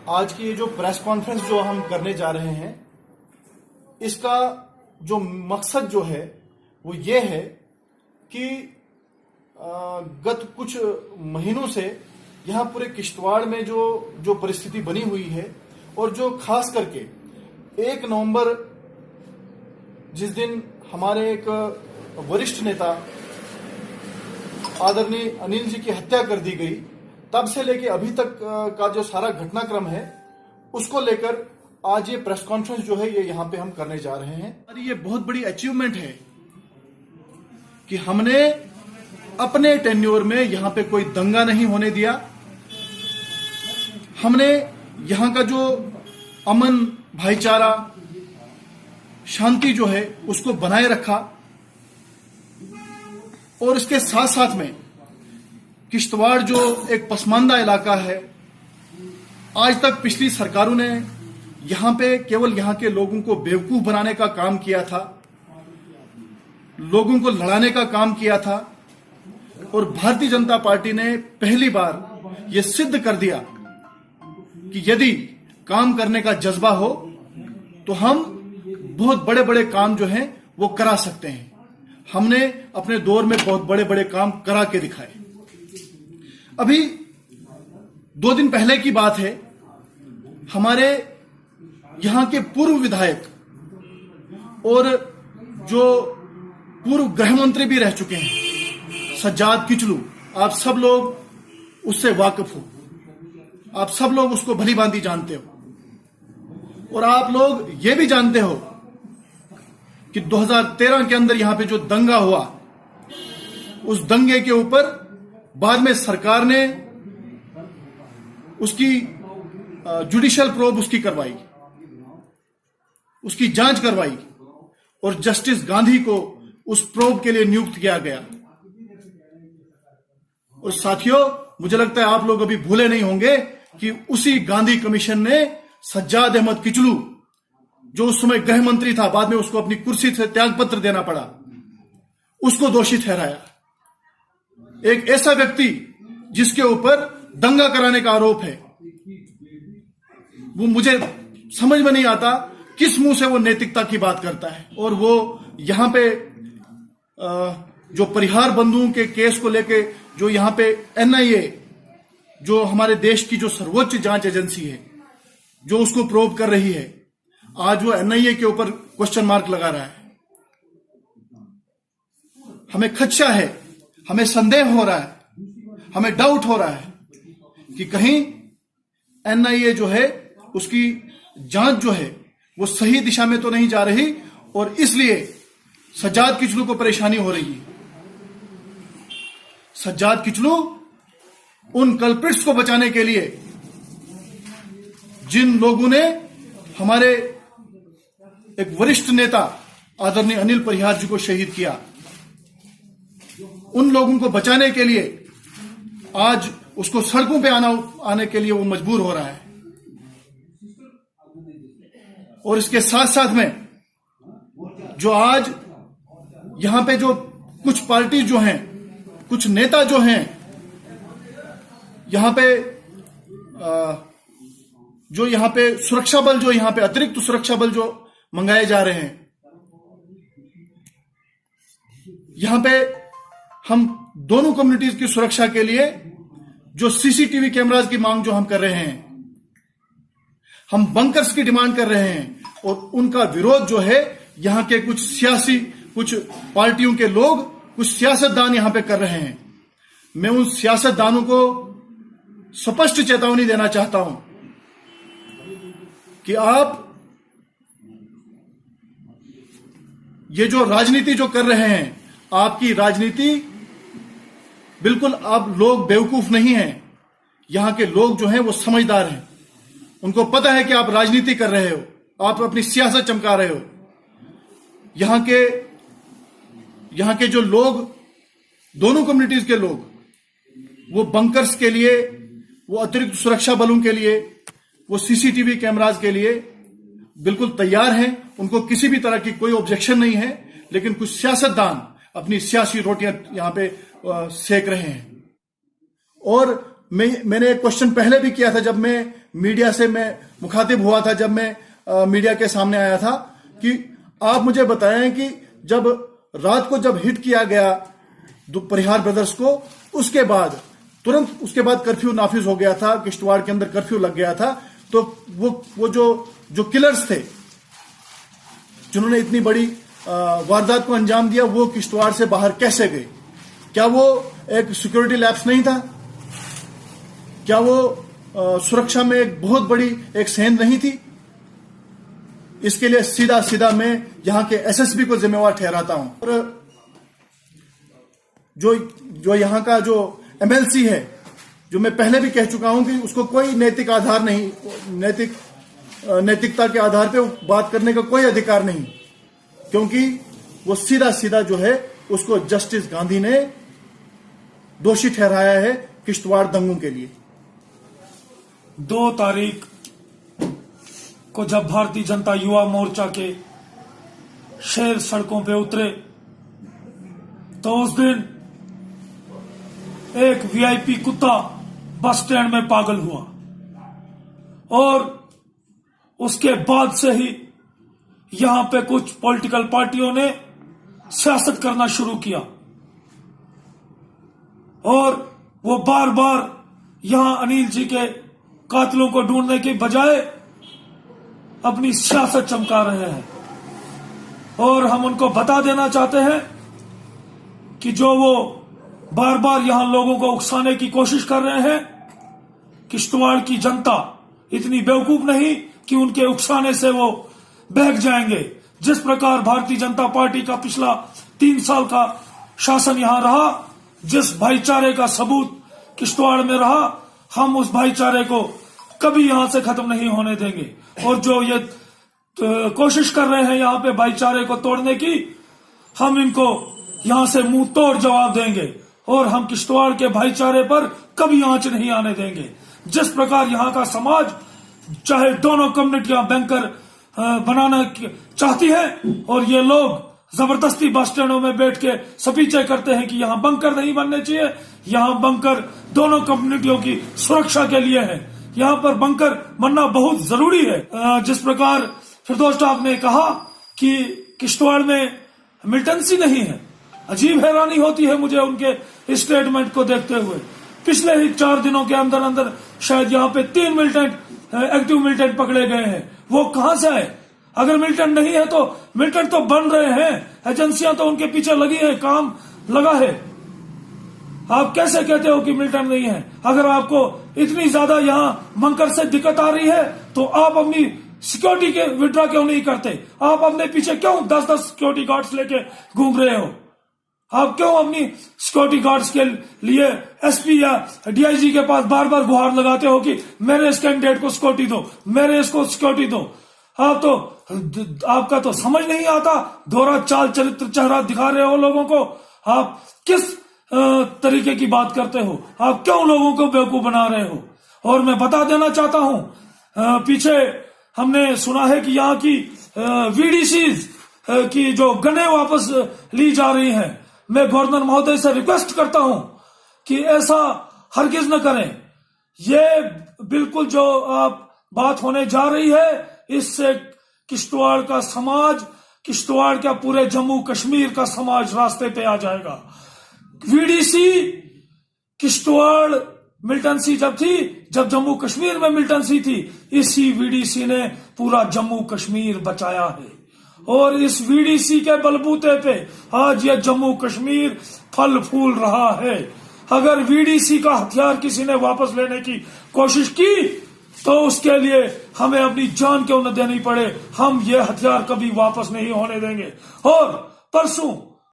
आज की ये जो प्रेस कॉन्फ्रेंस जो हम करने जा रहे हैं, इसका जो मकसद जो है वो ये है कि गत कुछ महीनों से यहाँ पूरे किश्तवाड़ में जो परिस्थिति बनी हुई है और जो खास करके 1 नवंबर जिस दिन हमारे एक वरिष्ठ नेता आदरणीय अनिल जी की हत्या कर दी गई, तब से लेके अभी तक का जो सारा घटनाक्रम है उसको लेकर आज ये प्रेस कॉन्फ्रेंस जो है ये यहाँ पे हम करने जा रहे हैं। और ये बहुत बड़ी अचीवमेंट है कि हमने अपने टेन्योर में यहाँ पे कोई दंगा नहीं होने दिया। हमने यहाँ का जो अमन, भाईचारा, शांति जो है उसको बनाए रखा और इसके साथ साथ में किश्तवाड़ जो एक पसमानदा इलाका है, आज तक पिछली सरकारों ने यहाँ पे केवल यहाँ के लोगों को बेवकूफ बनाने का काम किया था, लोगों को लड़ाने का काम किया था। और भारतीय जनता पार्टी ने पहली बार ये सिद्ध कर दिया कि यदि काम करने का जज्बा हो तो हम बहुत बड़े बड़े काम जो हैं वो करा सकते हैं। हमने अपने दौर में बहुत बड़े बड़े काम करा के दिखाए। अभी 2 दिन पहले की बात है, हमारे यहां के पूर्व विधायक और जो पूर्व गृह मंत्री भी रह चुके हैं, सज्जाद किचलू, आप सब लोग उससे वाकिफ हो, आप सब लोग उसको भली भांति जानते हो। और आप लोग ये भी जानते हो कि 2013 के अंदर यहां पे जो दंगा हुआ, उस दंगे के ऊपर बाद में सरकार ने उसकी जुडिशियल प्रोब उसकी करवाई, उसकी जांच करवाई और जस्टिस गांधी को उस प्रोब के लिए नियुक्त किया गया। और साथियों, मुझे लगता है आप लोग अभी भूले नहीं होंगे कि उसी गांधी कमीशन ने सज्जाद अहमद किचलू, जो उस समय गृह मंत्री था, बाद में उसको अपनी कुर्सी से त्यागपत्र देना पड़ा, उसको दोषी ठहराया। एक ऐसा व्यक्ति जिसके ऊपर दंगा कराने का आरोप है, वो मुझे समझ में नहीं आता किस मुंह से वो नैतिकता की बात करता है। और वो यहां पे जो परिहार बंधुओं के केस को लेके जो यहां पे एनआईए, जो हमारे देश की जो सर्वोच्च जांच एजेंसी है, जो उसको प्रोब कर रही है, आज वो एनआईए के ऊपर क्वेश्चन मार्क लगा रहा है। हमें खदशा है, हमें संदेह हो रहा है, हमें डाउट हो रहा है कि कहीं एनआईए जो है उसकी जांच जो है वो सही दिशा में तो नहीं जा रही और इसलिए सज्जाद किचलू को परेशानी हो रही है। सज्जाद किचलू उन कल्प्रिट्स को बचाने के लिए, जिन लोगों ने हमारे एक वरिष्ठ नेता आदरणीय अनिल परिहार जी को शहीद किया, उन लोगों को बचाने के लिए आज उसको सड़कों पे आने के लिए वो मजबूर हो रहा है। और इसके साथ साथ में जो आज यहां पे जो कुछ पार्टी जो हैं, कुछ नेता जो हैं, यहां पे जो यहां पे सुरक्षा बल, जो यहां पे अतिरिक्त सुरक्षा बल जो मंगाए जा रहे हैं, यहां पे हम दोनों कम्युनिटीज की सुरक्षा के लिए जो सीसीटीवी कैमरास की मांग जो हम कर रहे हैं, हम बंकर्स की डिमांड कर रहे हैं और उनका विरोध जो है यहां के कुछ सियासी, कुछ पार्टियों के लोग, कुछ सियासतदान यहां पे कर रहे हैं। मैं उन सियासतदानों को स्पष्ट चेतावनी देना चाहता हूं कि आप ये जो राजनीति जो कर रहे हैं, आपकी राजनीति बिल्कुल, आप लोग बेवकूफ नहीं हैं। यहां के लोग जो हैं वो समझदार हैं, उनको पता है कि आप राजनीति कर रहे हो, आप अपनी सियासत चमका रहे हो। यहां के जो लोग, दोनों कम्युनिटीज के लोग, वो बंकर्स के लिए, वो अतिरिक्त सुरक्षा बलों के लिए, वो सीसीटीवी कैमरास के लिए बिल्कुल तैयार हैं। उनको किसी भी तरह की कोई ऑब्जेक्शन नहीं है। लेकिन कुछ सियासतदान अपनी सियासी रोटियां यहां पे सेक रहे हैं। और मैंने एक क्वेश्चन पहले भी किया था, जब मैं मीडिया से मैं मुखातिब हुआ था, जब मैं मीडिया के सामने आया था, कि आप मुझे बताएं कि जब रात को जब हिट किया गया परिहार ब्रदर्स को, उसके बाद तुरंत उसके बाद कर्फ्यू नाफिज हो गया था, किश्तवाड़ के अंदर कर्फ्यू लग गया था, तो वो जो किलर्स थे जिन्होंने इतनी बड़ी वारदात को अंजाम दिया, वो किश्तवाड़ से बाहर कैसे गए? क्या वो एक सिक्योरिटी लैप्स नहीं था? क्या वो सुरक्षा में एक बहुत बड़ी एक सेंध नहीं थी? इसके लिए सीधा सीधा मैं यहां के एसएसपी को जिम्मेवार ठहराता हूं। और जो यहां का जो एमएलसी है, जो मैं पहले भी कह चुका हूं कि उसको कोई नैतिक आधार नहीं, नैतिकता के आधार पे बात करने का कोई अधिकार नहीं, क्योंकि वो सीधा सीधा जो है उसको जस्टिस गांधी ने दोषी ठहराया है किश्तवाड़ दंगों के लिए। 2 तारीख को जब भारतीय जनता युवा मोर्चा के शेर सड़कों पे उतरे, तो उस दिन एक वीआईपी कुत्ता बस स्टैंड में पागल हुआ, और उसके बाद से ही यहां पे कुछ पॉलिटिकल पार्टियों ने सियासत करना शुरू किया, और वो बार बार यहां अनिल जी के कातिलों को ढूंढने के बजाय अपनी सियासत चमका रहे हैं। और हम उनको बता देना चाहते हैं कि जो वो बार बार यहां लोगों को उकसाने की कोशिश कर रहे हैं, किश्तवाड़ की जनता इतनी बेवकूफ नहीं कि उनके उकसाने से वो बहक जाएंगे। जिस प्रकार भारतीय जनता पार्टी का पिछला 3 साल का शासन यहां रहा, जिस भाईचारे का सबूत किश्तवाड़ में रहा, हम उस भाईचारे को कभी यहां से खत्म नहीं होने देंगे। और जो ये कोशिश कर रहे हैं यहां पे भाईचारे को तोड़ने की, हम इनको यहां से मुंह तोड़ जवाब देंगे, और हम किश्तवाड़ के भाईचारे पर कभी आंच नहीं आने देंगे। जिस प्रकार यहां का समाज चाहे दोनों कम्युनिटियां बैंकर बनाना चाहती है, और ये लोग जबरदस्ती बस स्टैंडों में बैठ के सपीचे करते हैं कि यहां बंकर नहीं बनने चाहिए, यहां बंकर दोनों कम्युनिटियों की सुरक्षा के लिए है, यहां पर बंकर बनना बहुत जरूरी है। जिस प्रकार फिरदौस डाक ने कहा कि किश्तवाड़ में मिलिटेंसी नहीं है, अजीब हैरानी होती है मुझे उनके स्टेटमेंट को देखते हुए। पिछले ही 4 दिनों के अंदर अंदर शायद यहाँ पे 3 एक्टिव मिलिटेंट पकड़े गए हैं। वो कहां से आए? अगर मिलिटेंट नहीं है तो मिलिटेंट तो बन रहे हैं, एजेंसियां तो उनके पीछे लगी है, काम लगा है। आप कैसे कहते हो कि मिलिटेंट नहीं है? अगर आपको इतनी ज्यादा यहाँ बंकर से दिक्कत आ रही है, तो आप अपनी सिक्योरिटी के विड्रॉ क्यों नहीं करते? आप अपने पीछे क्यों 10-10 सिक्योरिटी गार्ड्स लेके घूम रहे हो? आप क्यों अपनी सिक्योरिटी गार्ड्स के लिए एसपी या डीआईजी के पास बार बार गुहार लगाते हो कि मेरे इस कैंडिडेट को सिक्योरिटी दो, मेरे इसको सिक्योरिटी दो? आपका तो समझ नहीं आता, दोहरा चाल चरित्र चेहरा दिखा रहे हो लोगों को। आप किस तरीके की बात करते हो? आप क्यों लोगों को बेवकूफ बना रहे हो? और मैं बता देना चाहता हूं, पीछे हमने सुना है कि यहाँ की वीडीसीज की जो गने वापस ली जा रही हैं। मैं गवर्नर महोदय से रिक्वेस्ट करता हूं कि ऐसा हरगिज न करें। ये बिल्कुल जो आप बात होने जा रही है, इससे किश्तवाड़ का समाज, किश्तवाड़ का पूरे जम्मू कश्मीर का समाज रास्ते पे आ जाएगा। वीडीसी किश्तवाड़ मिलिटेंसी जब थी, जब जम्मू कश्मीर में मिलिटेंसी थी, इसी वीडीसी ने पूरा जम्मू कश्मीर बचाया है, और इस वीडीसी के बलबूते पे आज ये जम्मू कश्मीर फल फूल रहा है। अगर वीडीसी का हथियार किसी ने वापस लेने की कोशिश की, तो उसके लिए हमें अपनी जान क्यों न देनी पड़े, हम ये हथियार कभी वापस नहीं होने देंगे। और परसों